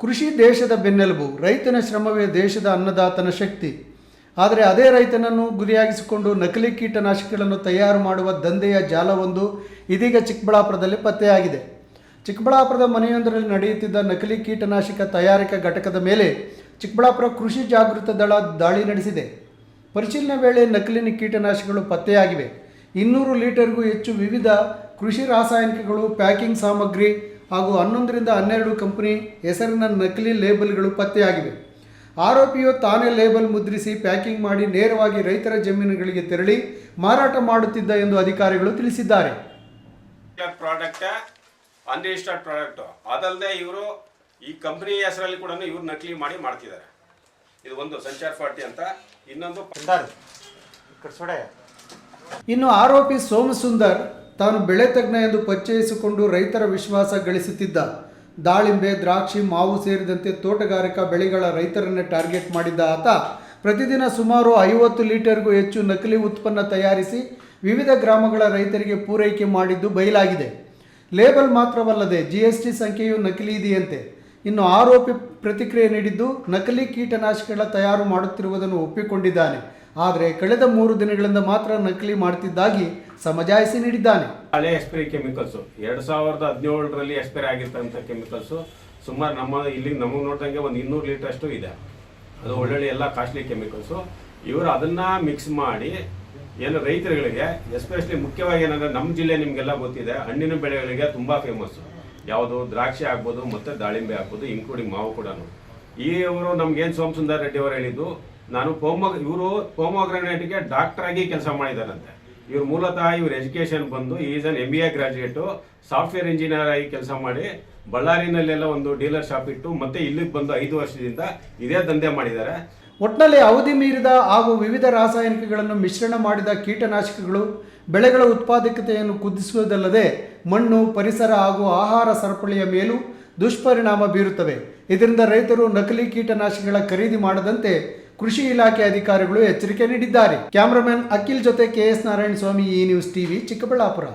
ಕೃಷಿ ದೇಶದ ಬೆನ್ನೆಲುಬು, ರೈತನ ಶ್ರಮವೇ ದೇಶದ ಅನ್ನದಾತನ ಶಕ್ತಿ. ಆದರೆ ಅದೇ ರೈತನನ್ನು ಗುರಿಯಾಗಿಸಿಕೊಂಡು ನಕಲಿ ಕೀಟನಾಶಕಗಳನ್ನು ತಯಾರು ಮಾಡುವ ದಂಧೆಯ ಜಾಲವೊಂದು ಇದೀಗ ಚಿಕ್ಕಬಳ್ಳಾಪುರದಲ್ಲಿ ಪತ್ತೆಯಾಗಿದೆ. ಚಿಕ್ಕಬಳ್ಳಾಪುರದ ಮನೆಯೊಂದರಲ್ಲಿ ನಡೆಯುತ್ತಿದ್ದ ನಕಲಿ ಕೀಟನಾಶಕ ತಯಾರಿಕಾ ಘಟಕದ ಮೇಲೆ ಚಿಕ್ಕಬಳ್ಳಾಪುರ ಕೃಷಿ ಜಾಗೃತ ದಳ ದಾಳಿ ನಡೆಸಿದೆ. ಪರಿಶೀಲನೆ ವೇಳೆ ನಕಲಿ ಕೀಟನಾಶಕಗಳು ಪತ್ತೆಯಾಗಿವೆ. 200 ಲೀಟರ್ಗೂ ಹೆಚ್ಚು ವಿವಿಧ ಕೃಷಿ ರಾಸಾಯನಿಕಗಳು, ಪ್ಯಾಕಿಂಗ್ ಸಾಮಗ್ರಿ ಹಾಗೂ 11ರಿಂದ 12 ಕಂಪನಿ ಹೆಸರಿನ ನಕಲಿ ಲೇಬಲ್ಗಳು ಪತ್ತೆಯಾಗಿವೆ. ಆರೋಪಿಯು ತಾನೇ ಲೇಬಲ್ ಮುದ್ರಿಸಿ ಪ್ಯಾಕಿಂಗ್ ಮಾಡಿ ನೇರವಾಗಿ ರೈತರ ಜಮೀನುಗಳಿಗೆ ತೆರಳಿ ಮಾರಾಟ ಮಾಡುತ್ತಿದ್ದ ಎಂದು ಅಧಿಕಾರಿಗಳು ತಿಳಿಸಿದ್ದಾರೆ. ಪ್ರಾಡಕ್ಟ್ ಅನ್ರಿಜಿಸ್ಟರ್ಡ್ ಪ್ರಾಡಕ್ಟ್ ಅದಲ್ಲದೆ ಇವರು ಈ ಕಂಪನಿ ಹೆಸರಲ್ಲಿ ಕೂಡ ಇವರು ನಕಲಿ ಮಾಡಿ ಮಾಡ್ತಿದ್ದಾರೆ. ಇದು ಒಂದು ಸಂಚಾರ್ ಪಾರ್ಟಿ ಅಂತ, ಇನ್ನೊಂದು ಇನ್ನು ಆರೋಪಿ ಸೋಮಸುಂದರ್ ತಾನು ಬೆಳೆ ತಜ್ಞ ಎಂದು ಪರಿಚಯಿಸಿಕೊಂಡು ರೈತರ ವಿಶ್ವಾಸ ಗಳಿಸುತ್ತಿದ್ದ. ದಾಳಿಂಬೆ, ದ್ರಾಕ್ಷಿ, ಮಾವು ಸೇರಿದಂತೆ ತೋಟಗಾರಿಕಾ ಬೆಳೆಗಳ ರೈತರನ್ನೇ ಟಾರ್ಗೆಟ್ ಮಾಡಿದ್ದ ಆತ ಪ್ರತಿದಿನ ಸುಮಾರು 50 ಲೀಟರ್ಗೂ ಹೆಚ್ಚು ನಕಲಿ ಉತ್ಪನ್ನ ತಯಾರಿಸಿ ವಿವಿಧ ಗ್ರಾಮಗಳ ರೈತರಿಗೆ ಪೂರೈಕೆ ಮಾಡಿದ್ದು ಬಯಲಾಗಿದೆ. ಲೇಬಲ್ ಮಾತ್ರವಲ್ಲದೆ GST ಸಂಖ್ಯೆಯು ನಕಲಿ ಇದೆಯಂತೆ. ಇನ್ನು ಆರೋಪಿ ಪ್ರತಿಕ್ರಿಯೆ ನೀಡಿದ್ದು ನಕಲಿ ಕೀಟನಾಶಕಗಳ ತಯಾರು ಮಾಡುತ್ತಿರುವುದನ್ನು ಒಪ್ಪಿಕೊಂಡಿದ್ದಾನೆ. ಆದರೆ ಕಳೆದ 3 ದಿನಗಳಿಂದ ಮಾತ್ರ ನಕಲಿ ಮಾಡುತ್ತಿದ್ದಾಗಿ ಸಮಜಾಯಿಸಿ ನೀಡಿದ್ದಾನೆ. ಹಳೆ ಎಕ್ಸ್ಪೈರಿ ಕೆಮಿಕಲ್ಸು 2017ರಲ್ಲಿ ಎಕ್ಸ್ಪೈರಿ ಆಗಿರ್ತಂಥ ಕೆಮಿಕಲ್ಸು ಸುಮಾರು ನಮಗೆ ನೋಡಿದಂಗೆ ಒಂದು 200 ಲೀಟರ್ ಅಷ್ಟು ಇದೆ. ಅದು ಒಳ್ಳೊಳ್ಳೆ ಎಲ್ಲ ಕಾಸ್ಟ್ಲಿ ಕೆಮಿಕಲ್ಸು. ಇವರು ಅದನ್ನು ಮಿಕ್ಸ್ ಮಾಡಿ ಏನು ರೈತರುಗಳಿಗೆ, ಎಸ್ಪೆಷಲಿ ಮುಖ್ಯವಾಗಿ ಏನಂದರೆ ನಮ್ಮ ಜಿಲ್ಲೆ ನಿಮಗೆಲ್ಲ ಗೊತ್ತಿದೆ, ಹಣ್ಣಿನ ಬೆಳೆಗಳಿಗೆ ತುಂಬ ಫೇಮಸ್ಸು. ಯಾವುದು ದ್ರಾಕ್ಷಿ ಆಗ್ಬೋದು ಮತ್ತು ದಾಳಿಂಬೆ ಆಗ್ಬೋದು, ಇನ್ಕ್ಲೂಡಿಂಗ್ ಮಾವು ಕೂಡ. ಇವರು ನಮ್ಗೇನು ಸೋಮಸುಂದರ್ ರೆಡ್ಡಿ ಅವರು ಹೇಳಿದ್ದು, ನಾನು ಇವರು ಪೋಮೋಗ್ರಾನೇಟ್ಗೆ ಡಾಕ್ಟರ್ ಆಗಿ ಕೆಲಸ ಮಾಡಿದ್ದಾರಂತೆ. ಇವರು ಮೂಲತಃ ಇವ್ರ ಎಜುಕೇಷನ್ ಬಂದು is an MBA graduate, software engineer ಆಗಿ ಕೆಲಸ ಮಾಡಿ ಬಳ್ಳಾರಿನಲ್ಲೆಲ್ಲ ಒಂದು ಡೀಲರ್ ಶಾಪ್ ಇಟ್ಟು ಮತ್ತೆ ಇಲ್ಲಿಗೆ ಬಂದು 5 ವರ್ಷದಿಂದ ಇದೇ ದಂಧೆ ಮಾಡಿದ್ದಾರೆ. ಒಟ್ಟಿನಲ್ಲಿ ಅವಧಿ ಮೀರಿದ ಹಾಗೂ ವಿವಿಧ ರಾಸಾಯನಿಕಗಳನ್ನು ಮಿಶ್ರಣ ಮಾಡಿದ ಕೀಟನಾಶಕಗಳು ಬೆಳೆಗಳ ಉತ್ಪಾದಕತೆಯನ್ನು ಕುಗ್ಗಿಸುವುದಲ್ಲದೆ ಮಣ್ಣು, ಪರಿಸರ ಹಾಗೂ ಆಹಾರ ಸರಪಳಿಯ ಮೇಲೂ ದುಷ್ಪರಿಣಾಮ ಬೀರುತ್ತವೆ. ಇದರಿಂದ ರೈತರು ನಕಲಿ ಕೀಟನಾಶಕಗಳ ಖರೀದಿ ಮಾಡದಂತೆ ಕೃಷಿ ಇಲಾಖೆ ಅಧಿಕಾರಿಗಳು ಎಚ್ಚರಿಕೆ ನೀಡಿದ್ದಾರೆ. ಕ್ಯಾಮರಾಮನ್ ಅಖಿಲ್ ಜೊತೆ KS ನಾರಾಯಣ ಸ್ವಾಮಿ, ಈ ನ್ಯೂಸ್ TV, ಚಿಕ್ಕಬಳ್ಳಾಪುರ.